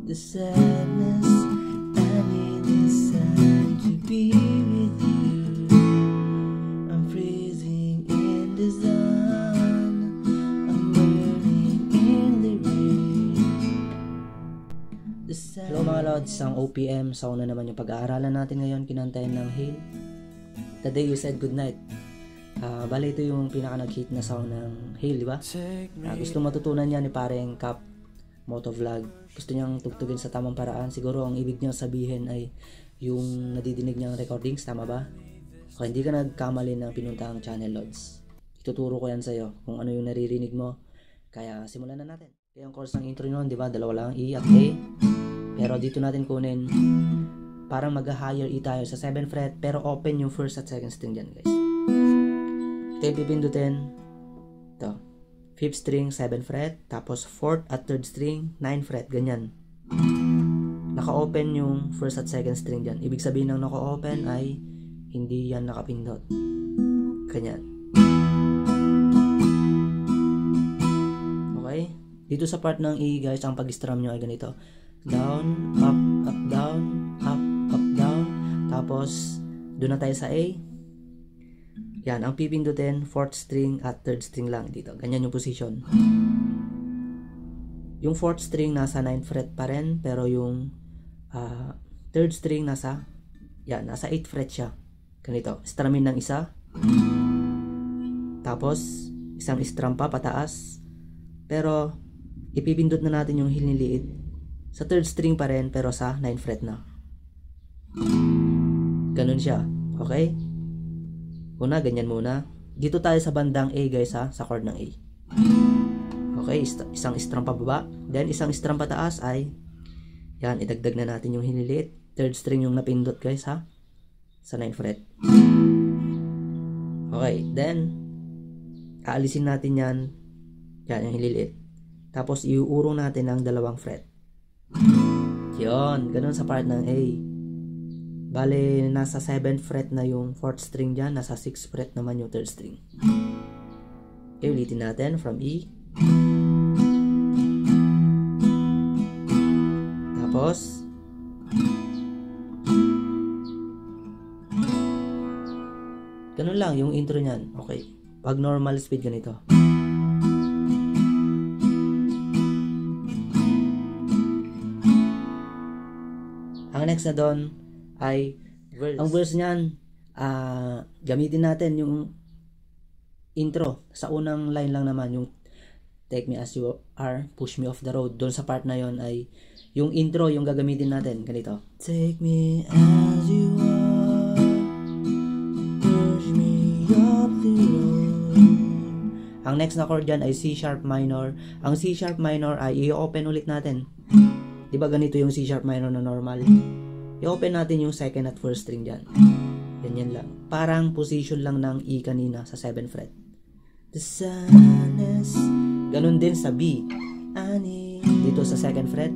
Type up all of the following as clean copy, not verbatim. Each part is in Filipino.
The sadness I need is time to be with you. I'm freezing in the sun, I'm burning in the rain. Hello mga lods, ang OPM. Sa una naman yung pag-aaralan natin ngayon, kinantayan ng Hail. The Day You Said Goodnight. Bale ito yung pinaka nag-hit na sound ng Hail, di ba? Gusto matutunan niya ni pareng Cap Motovlog. Gusto niyang tugtugin sa tamang paraan. Siguro ang ibig niyang sabihin ay yung nadidinig niyang recordings, tama ba? So, hindi ka nagkamali ng pinuntahang channel, lods. Ituturo ko yan sa'yo kung ano yung naririnig mo. Kaya simulan na natin. Kaya ang chorus ng intro nun, di ba? Dalawa lang, E at A. Pero dito natin kunin, parang mag-higher E tayo sa 7th fret, pero open yung first at second string dyan, guys. Ito yung pipindutin. Ito. 5th string, 7th fret, tapos 4th at 3rd string, 9th fret, ganyan. Naka-open yung first at second string dyan. Ibig sabihin ng naka-open ay hindi yan nakapindot. Ganyan. Okay? Dito sa part ng E, guys, ang pag-strum nyo ay ganito. Down, up, down, up, down. Tapos, doon na tayo sa A. Yan, ang pipindutin, 4th string at 3rd string lang dito. Ganyan yung position. Yung 4th string nasa 9th fret pa rin, pero yung 3rd string nasa 8th fret siya. Ganito, strumin ng isa. Tapos, isang strum pa pataas. Pero, ipipindot na natin yung hiniliit. Sa 3rd string pa rin, pero sa 9th fret na. Ganun siya. Okay? Una, ganyan muna. Dito tayo sa bandang A, guys, ha? Sa chord ng A. Okay, isang strum pa baba. Then, isang strum pataas ay yan, idagdag na natin yung hiniliit. 3rd string yung napindot, guys, ha? Sa 9th fret. Okay, then aalisin natin yan. Yan, yung hiniliit. Tapos, iuurong natin ang 2 fret. Yun, ganun sa part ng A. Bale, nasa 7th fret na yung 4th string dyan. Nasa 6th fret naman yung 3rd string. Okay, ulitin natin from E. Tapos, ganun lang yung intro nyan. Okay. Pag normal speed, ganito. Ang next na doon ay verse. Ang verse niyan, gamitin natin yung intro. Sa unang line lang naman, yung Take Me As You Are, Push Me Off The Road. Doon sa part na yon ay yung intro yung gagamitin natin. Ganito. Take me as you are, push me off the road. Ang next na chord dyan ay C sharp minor. Ang C sharp minor ay i-open ulit natin. Diba ganito yung C sharp minor na normal? I-open natin yung 2nd at 1st string dyan. Ganyan lang. Parang position lang ng E kanina sa 7th fret. The sadness. Ganun din sa B. Ani. Dito sa 2nd fret.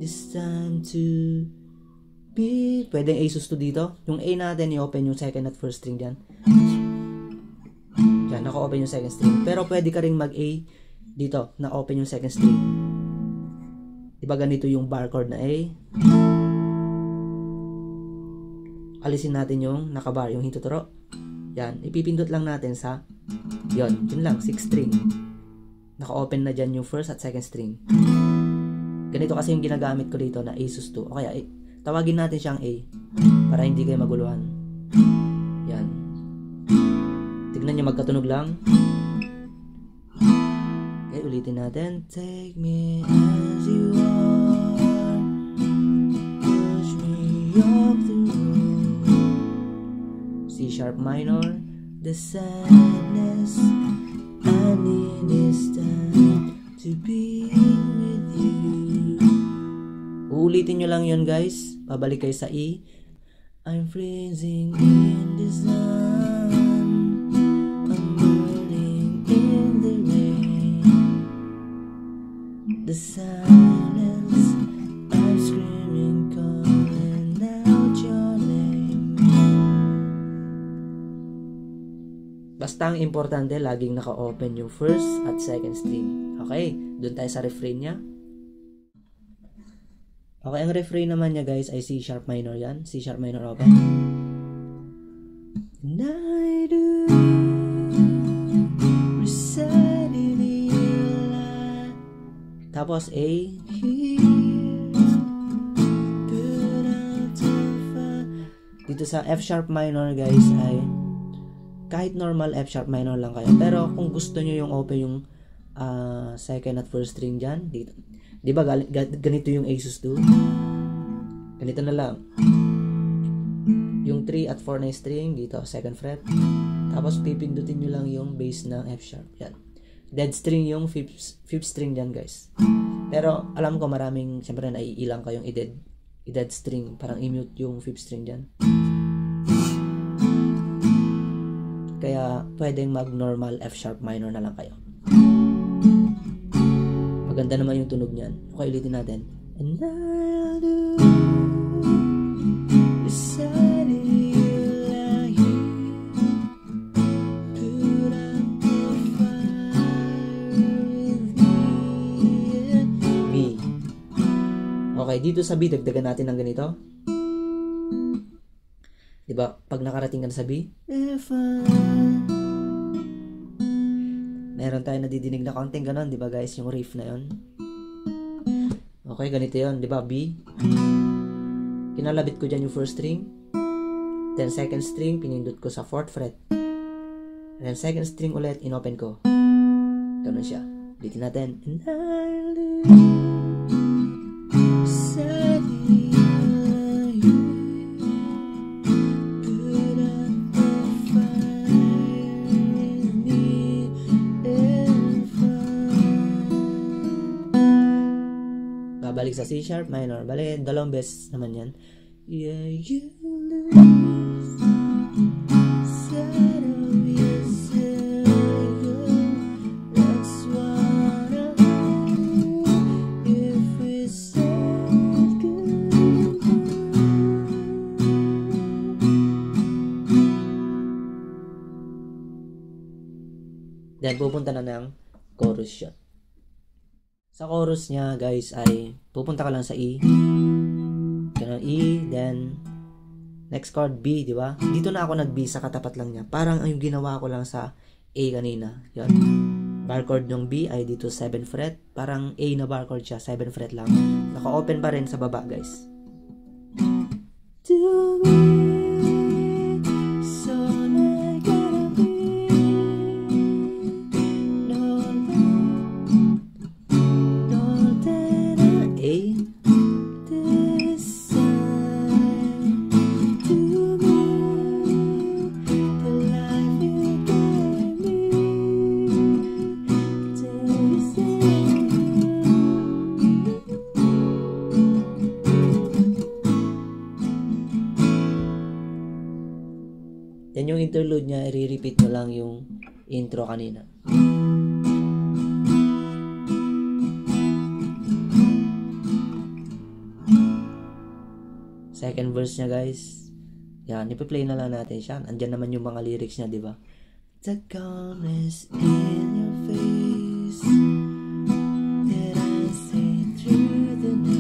This time to be. Pwedeng A susto dito. Yung A natin, i-open yung 2nd at 1st string dyan. Yan, naka-open yung 2nd string. Pero pwede ka rin mag-A dito, na-open yung 2nd string. Diba ganito yung bar chord na A? Alisin natin yung nakabar, yung hituturo. Yan, ipipindot lang natin sa yun lang, 6th string. Naka-open na dyan yung 1st at 2nd string. Ganito kasi yung ginagamit ko dito na A sus 2. O kaya, tawagin natin siyang A para hindi kayo maguluhan. Yan. Tignan nyo, magkatunog lang. Okay, ulitin natin. Take me as you are, push me off the road. C sharp minor. The sadness I need is time to be with you. Uulitin nyo lang yun, guys. Pabalik kayo sa E. I'm freezing in the sun, I'm burning in the rain. The silence, I'm screaming, calling out your name. Basta ang importante, laging naka-open yung 1st at 2nd string. Okay, doon tayo sa refrain niya. Okay, ang refrain naman niya guys ay C sharp minor yan. C sharp minor open. And I do reside in your life. Tapos A. Dito sa F sharp minor guys ay kahit normal F sharp minor lang kayo. Pero kung gusto nyo yung open yung second at first string dyan, dito. Di ba ganito yung Asus 2? Ganito na lang. Yung 3 at 4 na string, dito, second fret. Tapos pipindutin nyo lang yung bass ng F sharp. Yan. Dead string yung fifth string dyan guys. Pero alam ko maraming, syempre naiilang kayong i-dead string. Parang i-mute yung fifth string dyan. Kaya pwedeng mag-normal F sharp minor na lang kayo. Maganda naman yung tunog niyan. Okay, ulitin natin. And I'll do beside you like you put up the fire with me. B. Okay, dito sa B, dagdagan natin ng ganito. Diba, pag nakarating ka na sa B, meron tayo nadidinig na konting ganon, di ba guys, yung riff na yon. Okay, ganito yon, di ba, B. Kinalabit ko dyan yung first string, then second string, pinindot ko sa 4th fret, then second string ulit, inopen ko. Ganon siya. Ulitin natin. And I'll do beside you, put up the fire with me. Babalik sa C sharp minor. Bale, dalawang beses naman yan. Yeah, you lose sight of yourself. That's what I do if we said goodbye. Then, pupunta na ng chorus siya. Sa chorus niya, guys, ay pupunta ka lang sa E. Ganun, E, then next chord B, di ba? Dito na ako nag-B sa katapat lang niya. Parang yung ginawa ko lang sa A kanina. Yun. Bar chord ng B ay dito 7th fret. Parang A na bar chord siya, 7th fret lang. Naka-open pa rin sa baba, guys. To me, so I gotta be. Then yung interlude niya, i-repeat mo lang yung intro kanina. Second verse niya, guys. Yan, ipi-play na lang natin siya. Andyan naman yung mga lyrics niya, di ba? The calmness in your face that I see through the night.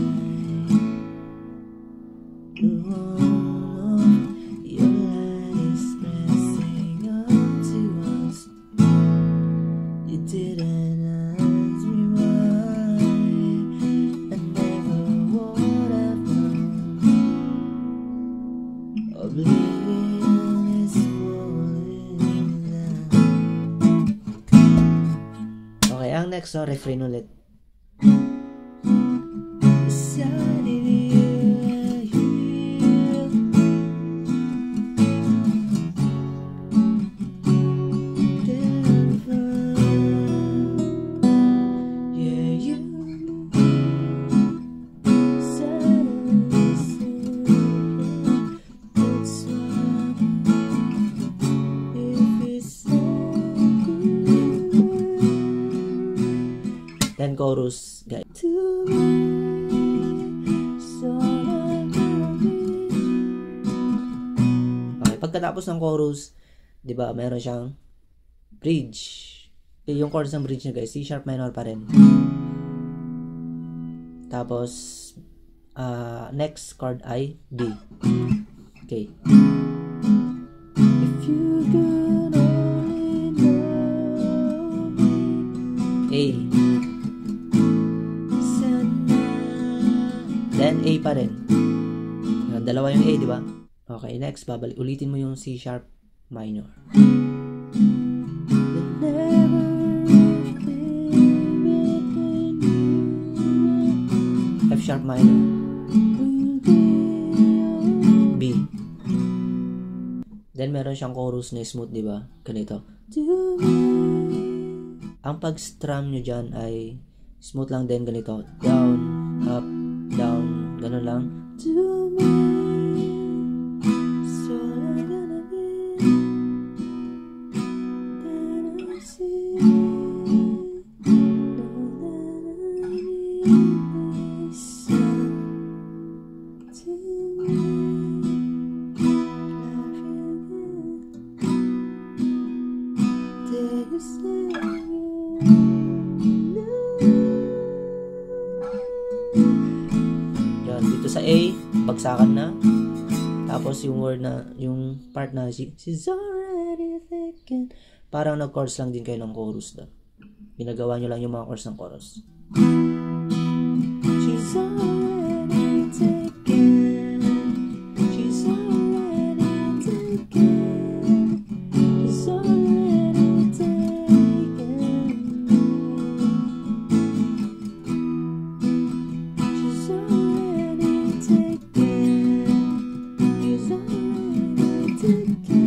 Okay, ang next, so refrain ulit. Then chorus, guys. Okay, pagkatapos ng chorus, 'di ba, meron siyang bridge. Yung chorus ng bridge niya, guys, C sharp minor pa rin. Tapos next chord ay B. Okay. If you could only know me. A. Then A pa rin. Yan, dalawa yung A, di ba? Okay, next, ulitin mo yung C sharp minor. F sharp minor. B. Then meron siyang chorus na smooth, di ba? Ganito. Ang pag-strum nyo dyan ay smooth lang din, ganito. Down, up, down, ganun lang. Yan, dito sa A, bagsakan na. Tapos yung word na, yung part na she's already thinking, parang nag-chorus lang din kayo ng chorus doon. Ginagawa nyo lang yung mga chorus ng chorus. She's already taken. She's already taken. She's already taken. She's already taken. She's already taken.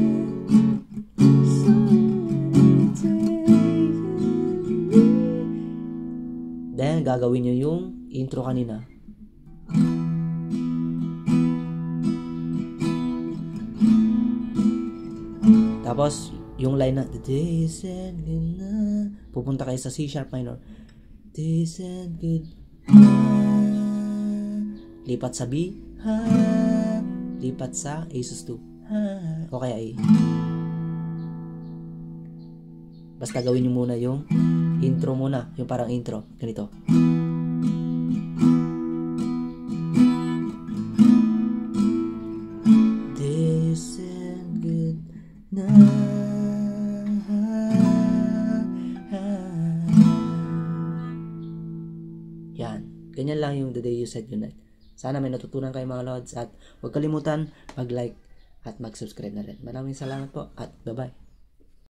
She's already taken. Then, gagawin nyo yung intro kanina. Tapos, yung line na, the day is and good na, pupunta kayo sa C sharp minor. Day is and good na, lipat sa B, ha, lipat sa A sus2, ha, o kaya A. Basta gawin nyo muna yung intro muna, yung parang intro, ganito. This and good na. Yan, ganyan lang yung The Day You Said Goodnight. Sana may natutunan kayo mga lods at huwag kalimutan mag-like at mag-subscribe na rin. Maraming salamat po at bye-bye.